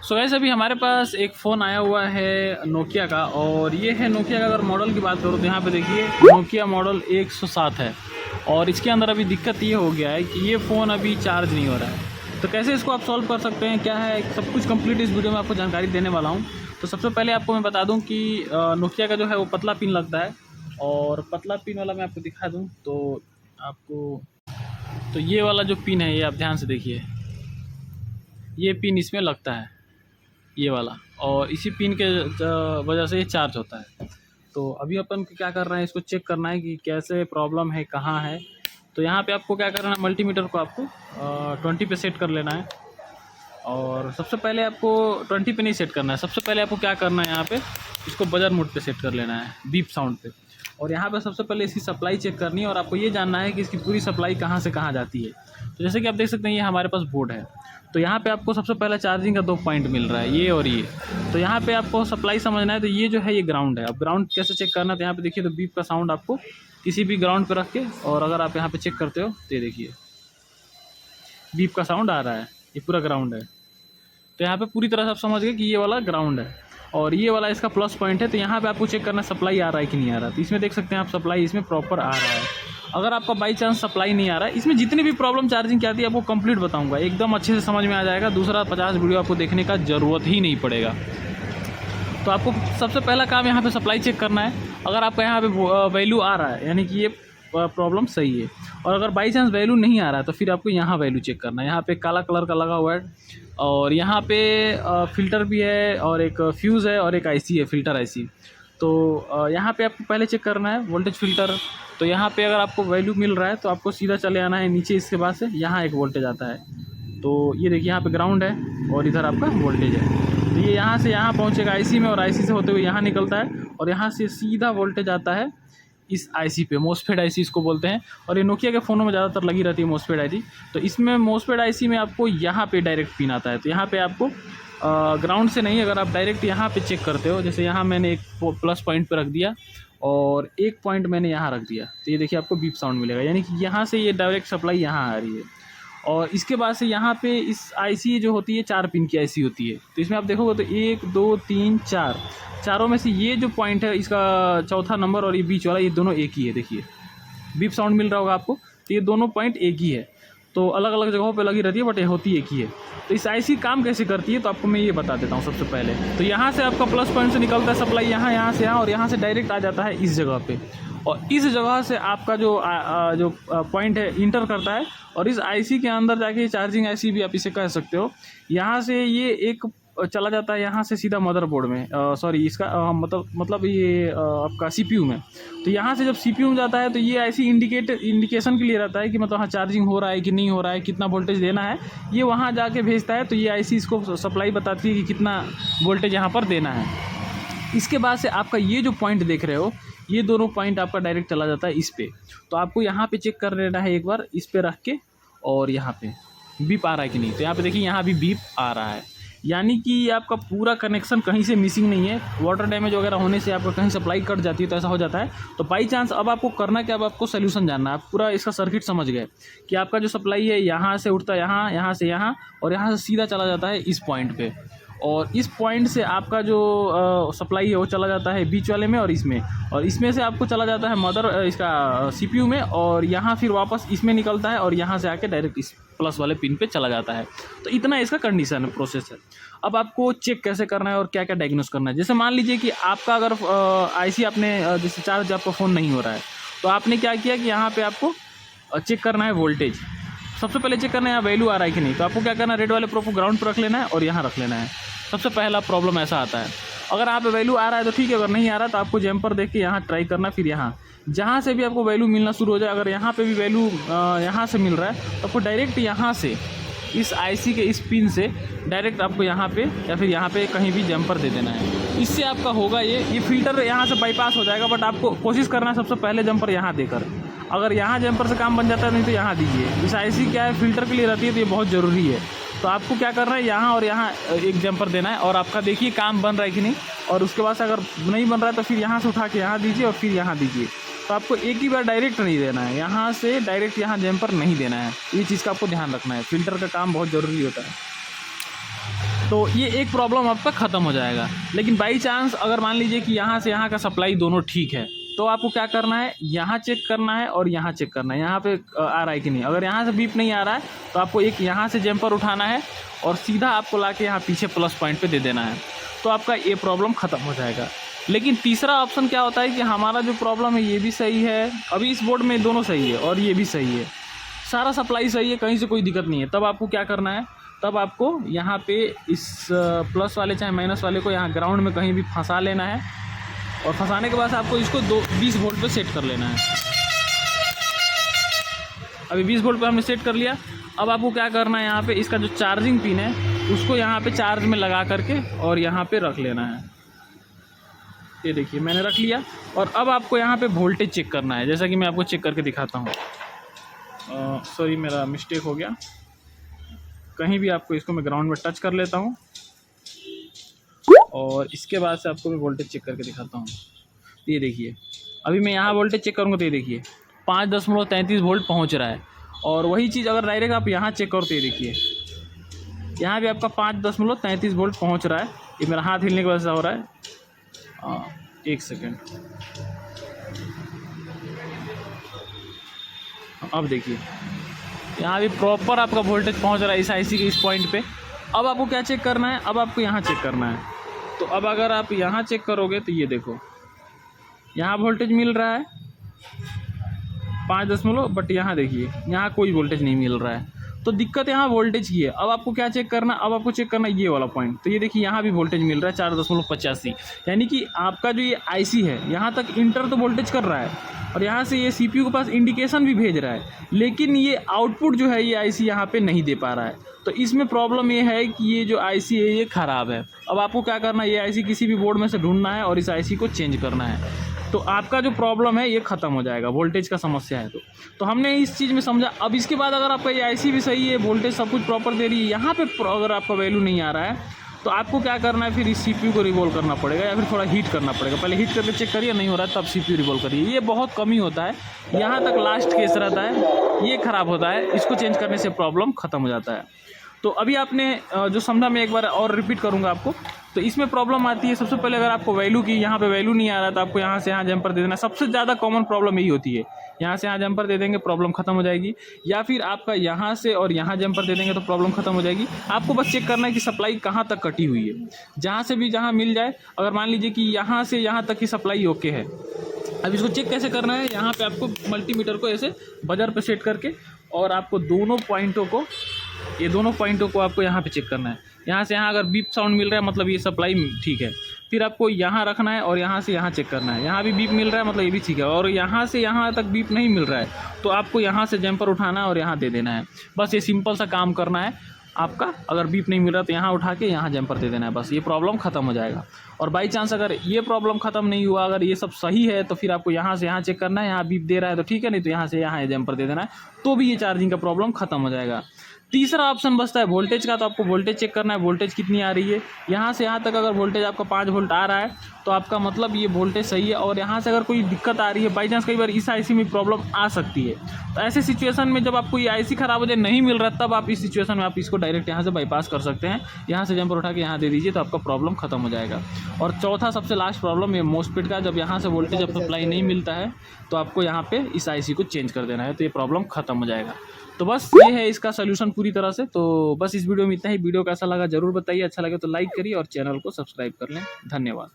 So guys अभी हमारे पास एक फ़ोन आया हुआ है नोकिया का, और ये है नोकिया का। अगर मॉडल की बात करूँ तो यहाँ पे देखिए नोकिया मॉडल 107 है, और इसके अंदर अभी दिक्कत ये हो गया है कि ये फ़ोन अभी चार्ज नहीं हो रहा है। तो कैसे इसको आप सॉल्व कर सकते हैं, क्या है, सब कुछ कंप्लीट इस वीडियो में आपको जानकारी देने वाला हूँ। तो सबसे पहले आपको मैं बता दूँ कि नोकिया का जो है वो पतला पिन लगता है, और पतला पिन वाला मैं आपको दिखा दूँ तो आपको, तो ये वाला जो पिन है ये आप ध्यान से देखिए, ये पिन इसमें लगता है, ये वाला, और इसी पिन के वजह से ये चार्ज होता है। तो अभी अपन को क्या करना है, इसको चेक करना है कि कैसे प्रॉब्लम है, कहाँ है। तो यहाँ पे आपको क्या करना है, मल्टीमीटर को आपको 20 पे सेट कर लेना है। और सबसे पहले आपको 20 पे नहीं सेट करना है, सबसे पहले आपको क्या करना है, यहाँ पे इसको बजर मोड पे सेट कर लेना है, बीप साउंड पे। और यहाँ पे सबसे पहले इसकी सप्लाई चेक करनी है, और आपको ये जानना है कि इसकी पूरी सप्लाई कहाँ से कहाँ जाती है। तो जैसे कि आप देख सकते हैं ये हमारे पास बोर्ड है, तो यहाँ पे आपको सबसे पहले चार्जिंग का 2 पॉइंट मिल रहा है, ये और ये। तो यहाँ पे आपको सप्लाई समझना है, तो ये जो है ये ग्राउंड है। अब ग्राउंड कैसे चेक करना है, तो यहाँ पे देखिए, तो बीप का साउंड आपको किसी भी ग्राउंड पे रख के, और अगर आप यहाँ पे चेक करते हो तो ये देखिए बीप का साउंड आ रहा है, ये पूरा ग्राउंड है। तो यहाँ पे पूरी तरह से आप समझ गए कि ये वाला ग्राउंड है, और ये वाला इसका प्लस पॉइंट है। तो यहाँ पे आपको चेक करना सप्लाई आ रहा है कि नहीं आ रहा है। तो इसमें देख सकते हैं आप, सप्लाई इसमें प्रॉपर आ रहा है। अगर आपका बाई चांस सप्लाई नहीं आ रहा है, इसमें जितनी भी प्रॉब्लम चार्जिंग की आती है आपको कंप्लीट बताऊंगा, एकदम अच्छे से समझ में आ जाएगा। दूसरा 50 वीडियो आपको देखने का ज़रूरत ही नहीं पड़ेगा। तो आपको सबसे पहला काम यहाँ पे सप्लाई चेक करना है। अगर आपका यहाँ पे वैल्यू आ रहा है, यानी कि ये प्रॉब्लम सही है। और अगर बाई चांस वैल्यू नहीं आ रहा है तो फिर आपको यहाँ वैल्यू चेक करना है। यहाँ पे काला कलर का लगा हुआ है, और यहाँ पे फ़िल्टर भी है, और एक फ्यूज़ है, और एक आईसी है, फ़िल्टर आईसी। तो यहाँ पे आपको पहले चेक करना है वोल्टेज फ़िल्टर। तो यहाँ पे अगर आपको वैल्यू मिल रहा है तो आपको सीधा चले आना है नीचे, इसके बाद से यहाँ एक वोल्टेज आता है। तो ये देखिए यहाँ पे ग्राउंड है, और इधर आपका वोल्टेज है। तो ये यहाँ से यहाँ पहुँचेगा आईसी में, और आईसी से होते हुए यहाँ निकलता है, और यहाँ से सीधा वोल्टेज आता है इस आईसी पे। मोसफेड आईसी इसको बोलते हैं, और ये नोकिया के फ़ोनों में ज़्यादातर लगी रहती है मोसफेड आईसी। तो इसमें मोसफेड आईसी में आपको यहाँ पे डायरेक्ट पिन आता है। तो यहाँ पे आपको ग्राउंड से नहीं, अगर आप डायरेक्ट यहाँ पे चेक करते हो, जैसे यहाँ मैंने एक प्लस पॉइंट पे रख दिया, और एक पॉइंट मैंने यहाँ रख दिया, तो ये देखिए आपको बीप साउंड मिलेगा, यानी कि यहाँ से ये डायरेक्ट सप्लाई यहाँ आ रही है। और इसके बाद से यहाँ पे इस आईसी जो होती है 4 पिन की आईसी होती है। तो इसमें आप देखोगे तो 1 2 3 4, चारों में से ये जो पॉइंट है इसका चौथा नंबर, और ये बीच वाला, ये दोनों एक ही है। देखिए बीप साउंड मिल रहा होगा आपको, तो ये दोनों पॉइंट एक ही है। तो अलग अलग जगहों पे लगी रहती है, बट ये होती एक ही है। तो इस आईसी काम कैसे करती है तो आपको मैं ये बता देता हूँ सबसे पहले। तो यहाँ से आपका प्लस पॉइंट से निकलता है सप्लाई, यहाँ से यहाँ, और यहाँ से डायरेक्ट आ जाता है इस जगह पे। और इस जगह से आपका जो पॉइंट है इंटर करता है, और इस आईसी के अंदर जाके, चार्जिंग आईसी भी आप इसे कह सकते हो, यहाँ से ये एक चला जाता है यहाँ से सीधा मदरबोर्ड में, सॉरी इसका मतलब ये आपका सीपीयू में। तो यहाँ से जब सीपीयू में जाता है तो ये ऐसी इंडिकेशन के लिए रहता है कि मतलब हाँ चार्जिंग हो रहा है कि नहीं हो रहा है, कितना वोल्टेज देना है, ये वहाँ जाके भेजता है। तो ये आईसी इसको सप्लाई बताती है कि कितना वोल्टेज यहाँ पर देना है। इसके बाद से आपका ये जो पॉइंट देख रहे हो, ये दोनों पॉइंट आपका डायरेक्ट चला जाता है इस पे। तो आपको यहाँ पे चेक कर लेना है एक बार, इस पे रख के, और यहाँ पे बीप आ रहा है कि नहीं। तो यहाँ पे देखिए यहाँ भी बीप आ रहा है, यानी कि आपका पूरा कनेक्शन कहीं से मिसिंग नहीं है। वाटर डैमेज वगैरह होने से आपका कहीं सप्लाई कट जाती है तो ऐसा हो जाता है। तो बाई चांस अब आपको करना क्या, अब आपको सोल्यूशन जानना है। आप पूरा इसका सर्किट समझ गए कि आपका जो सप्लाई है यहाँ से उठता है यहाँ, यहाँ से यहाँ, और यहाँ से सीधा चला जाता है इस पॉइंट पे। और इस पॉइंट से आपका जो सप्लाई है वो चला जाता है बीच वाले में, और इसमें से आपको चला जाता है इसका सीपीयू में, और यहाँ फिर वापस इसमें निकलता है, और यहाँ से आके डायरेक्ट इस प्लस वाले पिन पे चला जाता है। तो इतना इसका कंडीशन है, प्रोसेस है। अब आपको चेक कैसे करना है और क्या क्या डायग्नोस करना है। जैसे मान लीजिए कि आपका अगर आईसी आपने जैसे चार्ज आपका फ़ोन नहीं हो रहा है, तो आपने क्या किया कि यहाँ पे आपको चेक करना है वोल्टेज। सबसे पहले चेक करना है यहाँ वैल्यू आ रहा है कि नहीं। तो आपको क्या करना है, रेड वाले प्रो को ग्राउंड पर रख लेना है, और यहाँ रख लेना है। सबसे पहला प्रॉब्लम ऐसा आता है। अगर आप वैल्यू आ रहा है तो ठीक है, अगर नहीं आ रहा तो आपको जैम्पर देख के यहाँ ट्राई करना। फिर यहाँ जहाँ से भी आपको वैल्यू मिलना शुरू हो जाए, अगर यहाँ पे भी वैल्यू यहाँ से मिल रहा है तो आपको डायरेक्ट यहाँ से इस आईसी के इस पिन से डायरेक्ट आपको यहाँ पे या फिर यहाँ पे कहीं भी जंपर दे देना है। इससे आपका होगा ये फ़िल्टर यहाँ से बाईपास हो जाएगा। बट आपको कोशिश करना है सबसे पहले जंपर यहाँ देकर। अगर यहाँ जंपर से काम बन जाता है, नहीं तो यहाँ दीजिए। इस आईसी क्या है, फ़िल्टर के लिए रहती है, तो ये बहुत ज़रूरी है। तो आपको क्या करना है, यहाँ और यहाँ एक जंपर देना है, और आपका देखिए काम बन रहा है कि नहीं। और उसके बाद से अगर नहीं बन रहा है तो फिर यहाँ से उठा के यहाँ दीजिए, और फिर यहाँ दीजिए। तो आपको एक ही बार डायरेक्ट नहीं देना है, यहाँ से डायरेक्ट यहाँ जंपर नहीं देना है। ये चीज़ का आपको ध्यान रखना है। फ़िल्टर का काम बहुत ज़रूरी होता है। तो ये एक प्रॉब्लम आपका ख़त्म हो जाएगा। लेकिन बाई चांस अगर मान लीजिए कि यहाँ से यहाँ का सप्लाई दोनों ठीक है, तो आपको क्या करना है, यहाँ चेक करना है और यहाँ चेक करना है, यहाँ पे आ रहा है कि नहीं। अगर यहाँ से बीप नहीं आ रहा है तो आपको एक यहाँ से जम्पर उठाना है और सीधा आपको लाके यहाँ पीछे प्लस पॉइंट पे दे देना है, तो आपका ये प्रॉब्लम ख़त्म हो जाएगा। लेकिन तीसरा ऑप्शन क्या होता है कि हमारा जो प्रॉब्लम है ये भी सही है, अभी इस बोर्ड में दोनों सही है और ये भी सही है, सारा सप्लाई सही है, कहीं से कोई दिक्कत नहीं है। तब आपको क्या करना है, तब आपको यहाँ पे इस प्लस वाले चाहे माइनस वाले को यहाँ ग्राउंड में कहीं भी फंसा लेना है और फंसाने के बाद आपको इसको 20 वोल्ट पे सेट कर लेना है। अभी 20 वोल्ट पे हमने सेट कर लिया। अब आपको क्या करना है, यहाँ पे इसका जो चार्जिंग पिन है उसको यहाँ पे चार्ज में लगा करके और यहाँ पे रख लेना है। ये देखिए मैंने रख लिया। और अब आपको यहाँ पे वोल्टेज चेक करना है, जैसा कि मैं आपको चेक करके दिखाता हूँ। सॉरी मेरा मिस्टेक हो गया, कहीं भी आपको इसको मैं ग्राउंड में टच कर लेता हूँ और इसके बाद से आपको मैं वोल्टेज चेक करके दिखाता हूँ। ये देखिए अभी मैं यहाँ वोल्टेज चेक करूँगा तो ये देखिए 5.33 वोल्ट पहुँच रहा है। और वही चीज़ अगर डायरेक्ट आप यहाँ चेक करो तो ये देखिए यहाँ भी आपका 5.33 वोल्ट पहुँच रहा है। ये मेरा हाथ हिलने की वजह से हो रहा है। एक सेकेंड, अब देखिए यहाँ भी प्रॉपर आपका वोल्टेज पहुँच रहा है इस आईसी के इस पॉइंट पे। अब आपको क्या चेक करना है, अब आपको यहाँ चेक करना है। तो अब अगर आप यहाँ चेक करोगे तो ये देखो यहाँ वोल्टेज मिल रहा है 5 बट यहाँ देखिए यहाँ कोई वोल्टेज नहीं मिल रहा है। तो दिक्कत यहाँ वोल्टेज की है। अब आपको क्या चेक करना, अब आपको चेक करना ये वाला पॉइंट। तो ये देखिए यहाँ भी वोल्टेज मिल रहा है 4.85, यानी कि आपका जो ये आईसी है यहाँ तक इंटर तो वोल्टेज कर रहा है और यहाँ से ये सीपीयू के पास इंडिकेशन भी भेज रहा है, लेकिन ये आउटपुट जो है ये आईसी यहाँ पे नहीं दे पा रहा है। तो इसमें प्रॉब्लम ये है कि ये जो आईसी है ये ख़राब है। अब आपको क्या करना है, ये आईसी किसी भी बोर्ड में से ढूंढना है और इस आईसी को चेंज करना है, तो आपका जो प्रॉब्लम है ये ख़त्म हो जाएगा। वोल्टेज का समस्या है तो हमने इस चीज़ में समझा। अब इसके बाद अगर आपका ये आईसी भी सही है, वोल्टेज सब कुछ प्रॉपर दे रही है, यहाँ पे अगर आपका वैल्यू नहीं आ रहा है तो आपको क्या करना है, फिर इस सीपीयू को रिवॉल्व करना पड़ेगा या फिर थोड़ा हीट करना पड़ेगा। पहले हीट करके चेक करिए, नहीं हो रहा है तब सीपीयू रिवॉल्व करिए। ये बहुत कम ही होता है, यहाँ तक लास्ट केस रहता है, ये ख़राब होता है, इसको चेंज करने से प्रॉब्लम ख़त्म हो जाता है। तो अभी आपने जो समझा मैं एक बार और रिपीट करूँगा आपको। तो इसमें प्रॉब्लम आती है सबसे पहले अगर आपको वैल्यू की यहाँ पे वैल्यू नहीं आ रहा है तो आपको यहाँ से यहाँ जंपर दे देना। सबसे ज़्यादा कॉमन प्रॉब्लम यही होती है, यहाँ से यहाँ जंपर दे देंगे प्रॉब्लम खत्म हो जाएगी, या फिर आपका यहाँ से और यहाँ जंपर दे देंगे तो प्रॉब्लम खत्म हो जाएगी। आपको बस चेक करना है कि सप्लाई कहाँ तक कटी हुई है, जहाँ से भी जहाँ मिल जाए। अगर मान लीजिए कि यहाँ से यहाँ तक की सप्लाई ओके है, अब इसको चेक कैसे करना है, यहाँ पे आपको मल्टीमीटर को ऐसे बजर पे सेट करके और आपको दोनों पॉइंटों को आपको यहाँ पे चेक करना है। यहाँ से यहाँ अगर बीप साउंड मिल रहा है मतलब ये सप्लाई ठीक है। फिर आपको यहाँ रखना है और यहाँ से यहाँ चेक करना है, यहाँ भी बीप मिल रहा है मतलब ये भी ठीक है। और यहाँ से यहाँ तक बीप नहीं मिल रहा है तो आपको यहाँ से जंपर उठाना है और यहाँ दे देना है। बस ये सिंपल सा काम करना है आपका। अगर बीप नहीं मिल रहा तो यहाँ उठा के यहाँ जंपर दे देना है, बस ये प्रॉब्लम ख़त्म हो जाएगा। और बाई चांस अगर ये प्रॉब्लम ख़त्म नहीं हुआ, अगर ये सब सही है तो फिर आपको यहाँ से यहाँ चेक करना है, यहाँ बीप दे रहा है तो ठीक है, नहीं तो यहाँ से यहाँ जंपर दे देना है, तो भी ये चार्जिंग का प्रॉब्लम ख़त्म हो जाएगा। तीसरा ऑप्शन बचता है वोल्टेज का। तो आपको वोल्टेज चेक करना है, वोल्टेज कितनी आ रही है। यहाँ से यहाँ तक अगर वोल्टेज आपका 5 वोल्ट आ रहा है तो आपका मतलब ये वोल्टेज सही है। और यहाँ से अगर कोई दिक्कत आ रही है, बाई चांस कई बार इस आईसी में प्रॉब्लम आ सकती है, तो ऐसे सिचुएशन में जब आपको ये आईसी ख़राब हो जाए, नहीं मिल रहा, तब आप इस सिचुएशन में आप इसको डायरेक्ट यहाँ से बाईपास कर सकते हैं। यहाँ से जंपर उठा के यहाँ दे दीजिए तो आपका प्रॉब्लम खत्म हो जाएगा। और चौथा सबसे लास्ट प्रॉब्लम ये मोस्फेट का, जब यहाँ से वोल्टेज अब सप्लाई नहीं मिलता है तो आपको यहाँ पे इस आईसी को चेंज कर देना है, तो ये प्रॉब्लम खत्म हो जाएगा। तो बस ये है इसका सोल्यूशन पूरी तरह से। तो बस इस वीडियो में इतना ही। वीडियो कैसा लगा जरूर बताइए, अच्छा लगे तो लाइक करिए और चैनल को सब्सक्राइब कर लें। धन्यवाद।